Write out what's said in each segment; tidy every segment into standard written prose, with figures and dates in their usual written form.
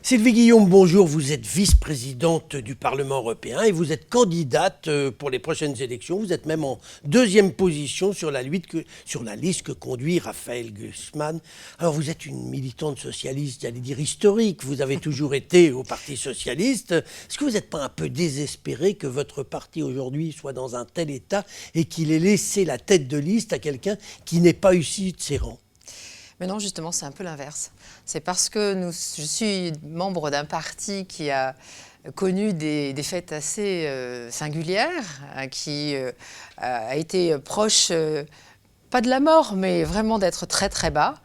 Sylvie Guillaume, bonjour. Vous êtes vice-présidente du Parlement européen et vous êtes candidate pour les prochaines élections. Vous êtes même en deuxième position sur la liste que conduit Raphaël Glucksmann. Alors vous êtes une militante socialiste, j'allais dire historique. Vous avez toujours été au Parti socialiste. Est-ce que vous n'êtes pas un peu désespéré que votre parti aujourd'hui soit dans un tel état et qu'il ait laissé la tête de liste à quelqu'un qui n'est pas issu de ses rangs ? Mais non, justement, c'est un peu l'inverse. C'est parce que je suis membre d'un parti qui a connu des fêtes assez singulières, qui a été proche, pas de la mort, mais vraiment d'être très très bas.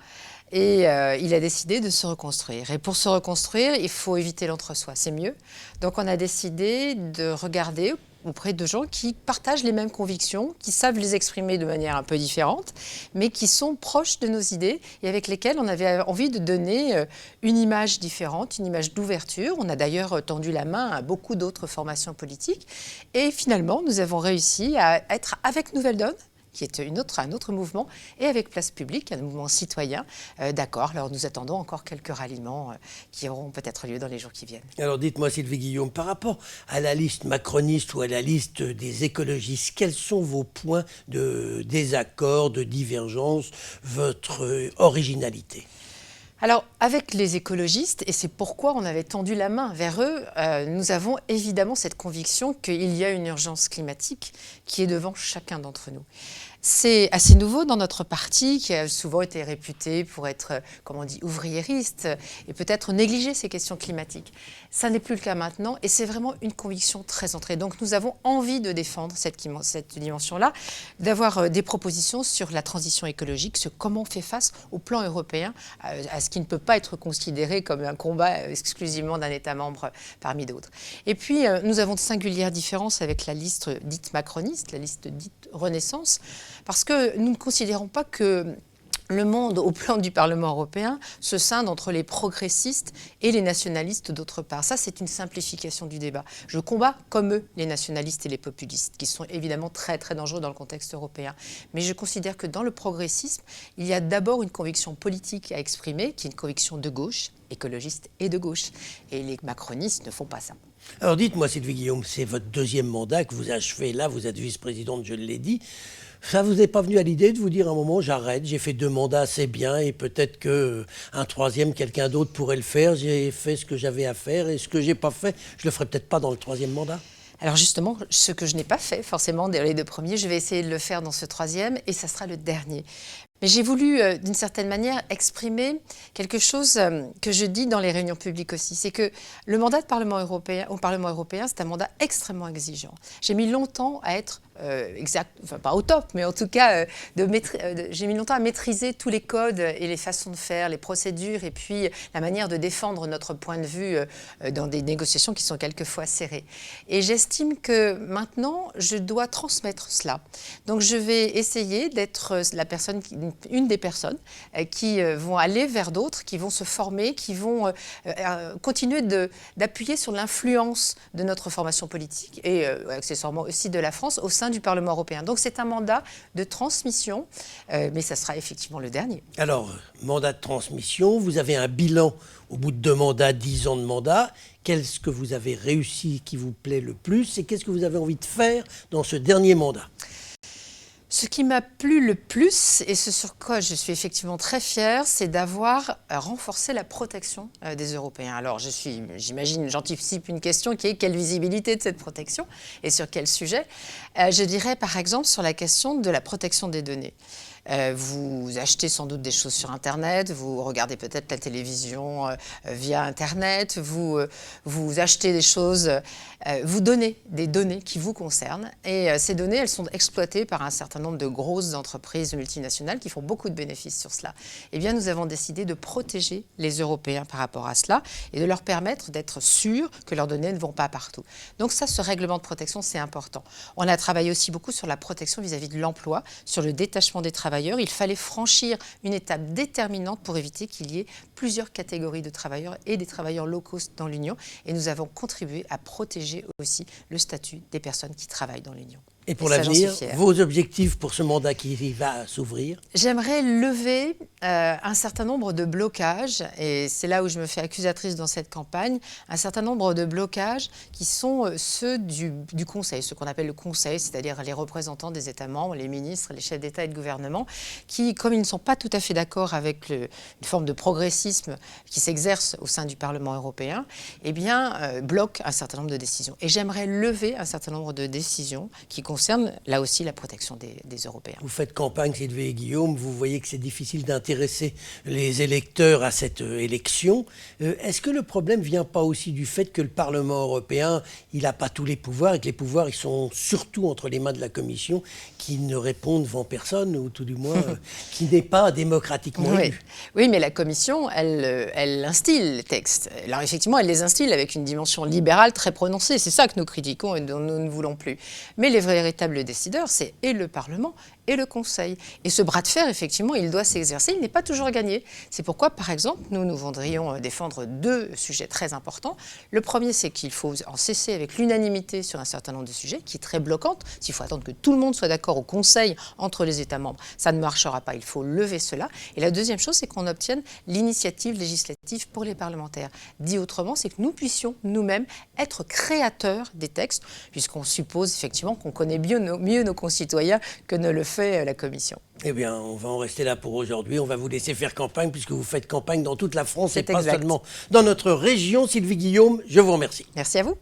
Et il a décidé de se reconstruire. Et pour se reconstruire, il faut éviter l'entre-soi, c'est mieux. Donc on a décidé de regarder auprès de gens qui partagent les mêmes convictions, qui savent les exprimer de manière un peu différente, mais qui sont proches de nos idées et avec lesquels on avait envie de donner une image différente, une image d'ouverture. On a d'ailleurs tendu la main à beaucoup d'autres formations politiques. Et finalement, nous avons réussi à être avec Nouvelle Donne, qui est un autre mouvement, et avec Place Publique, un mouvement citoyen, d'accord. Alors nous attendons encore quelques ralliements qui auront peut-être lieu dans les jours qui viennent. Alors dites-moi Sylvie Guillaume, par rapport à la liste macroniste ou à la liste des écologistes, quels sont vos points de désaccord, de divergence, votre originalité ? Alors, avec les écologistes, et c'est pourquoi on avait tendu la main vers eux, nous avons évidemment cette conviction qu'il y a une urgence climatique qui est devant chacun d'entre nous. C'est assez nouveau dans notre parti, qui a souvent été réputé pour être, comme on dit, ouvriériste et peut-être négliger ces questions climatiques. Ça n'est plus le cas maintenant et c'est vraiment une conviction très ancrée. Donc nous avons envie de défendre cette dimension-là, d'avoir des propositions sur la transition écologique, sur comment on fait face au plan européen, à ce qui ne peut pas être considéré comme un combat exclusivement d'un État membre parmi d'autres. Et puis nous avons de singulières différences avec la liste dite macroniste, la liste dite Renaissance, parce que nous ne considérons pas que le monde, au plan du Parlement européen, se scinde entre les progressistes et les nationalistes d'autre part. Ça, c'est une simplification du débat. Je combats comme eux les nationalistes et les populistes, qui sont évidemment très très dangereux dans le contexte européen. Mais je considère que dans le progressisme, il y a d'abord une conviction politique à exprimer, qui est une conviction de gauche, écologiste et de gauche. Et les macronistes ne font pas ça. Alors dites-moi Sylvie Guillaume, c'est votre deuxième mandat que vous achevez là, vous êtes vice-présidente, je l'ai dit. Ça vous est pas venu à l'idée de vous dire à un moment, j'arrête, j'ai fait 2 mandats assez bien et peut-être qu'un troisième, quelqu'un d'autre pourrait le faire, j'ai fait ce que j'avais à faire et ce que j'ai pas fait, je le ferai peut-être pas dans le 3e mandat. Alors justement, ce que je n'ai pas fait forcément dans les 2 premiers, je vais essayer de le faire dans ce 3e et ça sera le dernier. Mais j'ai voulu, d'une certaine manière, exprimer quelque chose que je dis dans les réunions publiques aussi. C'est que le mandat au Parlement européen, c'est un mandat extrêmement exigeant. J'ai mis longtemps à être enfin pas au top, mais en tout cas, j'ai mis longtemps à maîtriser tous les codes et les façons de faire, les procédures et puis la manière de défendre notre point de vue dans des négociations qui sont quelquefois serrées. Et j'estime que maintenant, je dois transmettre cela. Donc je vais essayer d'être une des personnes qui vont aller vers d'autres, qui vont se former, qui vont continuer d'appuyer sur l'influence de notre formation politique et accessoirement aussi de la France au sein du Parlement européen. Donc c'est un mandat de transmission, mais ça sera effectivement le dernier. Alors, mandat de transmission, vous avez un bilan au bout de 2 mandats, 10 ans de mandat. Qu'est-ce que vous avez réussi qui vous plaît le plus et qu'est-ce que vous avez envie de faire dans ce dernier mandat ? Ce qui m'a plu le plus, et ce sur quoi je suis effectivement très fière, c'est d'avoir renforcé la protection des Européens. Alors, j'imagine, j'anticipe une question qui est quelle visibilité de cette protection et sur quel sujet. Je dirais par exemple sur la question de la protection des données. Vous achetez sans doute des choses sur Internet, vous regardez peut-être la télévision via Internet, vous achetez des choses, vous donnez des données qui vous concernent. Et ces données, elles sont exploitées par un certain nombre de grosses entreprises multinationales qui font beaucoup de bénéfices sur cela. Eh bien, nous avons décidé de protéger les Européens par rapport à cela et de leur permettre d'être sûrs que leurs données ne vont pas partout. Donc ça, ce règlement de protection, c'est important. On a travaillé aussi beaucoup sur la protection vis-à-vis de l'emploi, sur le détachement des travailleurs. Il fallait franchir une étape déterminante pour éviter qu'il y ait plusieurs catégories de travailleurs et des travailleurs low cost dans l'Union. Et nous avons contribué à protéger aussi le statut des personnes qui travaillent dans l'Union. Et pour ça, j'en suis l'avenir, fière. vos objectifs pour ce mandat qui va s'ouvrir? J'aimerais lever un certain nombre de blocages, et c'est là où je me fais accusatrice dans cette campagne, un certain nombre de blocages qui sont ceux du Conseil, ce qu'on appelle le Conseil, c'est-à-dire les représentants des États membres, les ministres, les chefs d'État et de gouvernement, qui, comme ils ne sont pas tout à fait d'accord avec une forme de progressisme qui s'exerce au sein du Parlement européen, eh bien, bloquent un certain nombre de décisions. Et j'aimerais lever un certain nombre de décisions qui concernent, là aussi, la protection des Européens. Vous faites campagne, Sylvie et Guillaume, vous voyez que c'est difficile d'intéresser les électeurs à cette élection. Est-ce que le problème ne vient pas aussi du fait que le Parlement européen, il n'a pas tous les pouvoirs et que les pouvoirs, ils sont surtout entre les mains de la Commission qui ne répond devant personne, ou tout du moins qui n'est pas démocratiquement élu? Oui, mais la Commission, elle instille les textes. Alors effectivement, elle les instille avec une dimension libérale très prononcée. C'est ça que nous critiquons et dont nous ne voulons plus. Mais les véritables décideurs, c'est et le Parlement et le Conseil. Et ce bras de fer, effectivement, il doit s'exercer. Il n'est pas toujours gagné. C'est pourquoi, par exemple, nous voudrions défendre deux sujets très importants. Le premier, c'est qu'il faut en cesser avec l'unanimité sur un certain nombre de sujets, qui est très bloquante. S'il faut attendre que tout le monde soit d'accord au Conseil entre les États membres, ça ne marchera pas. Il faut lever cela. Et la deuxième chose, c'est qu'on obtienne l'initiative législative pour les parlementaires. Dit autrement, c'est que nous puissions nous-mêmes être créateurs des textes, puisqu'on suppose effectivement qu'on connaît mieux nos concitoyens que ne le fait la Commission. Eh bien, on va en rester là pour aujourd'hui. On va vous laisser faire campagne puisque vous faites campagne dans toute la France et C'est pas exact. seulement dans notre région. Sylvie Guillaume, je vous remercie. Merci à vous.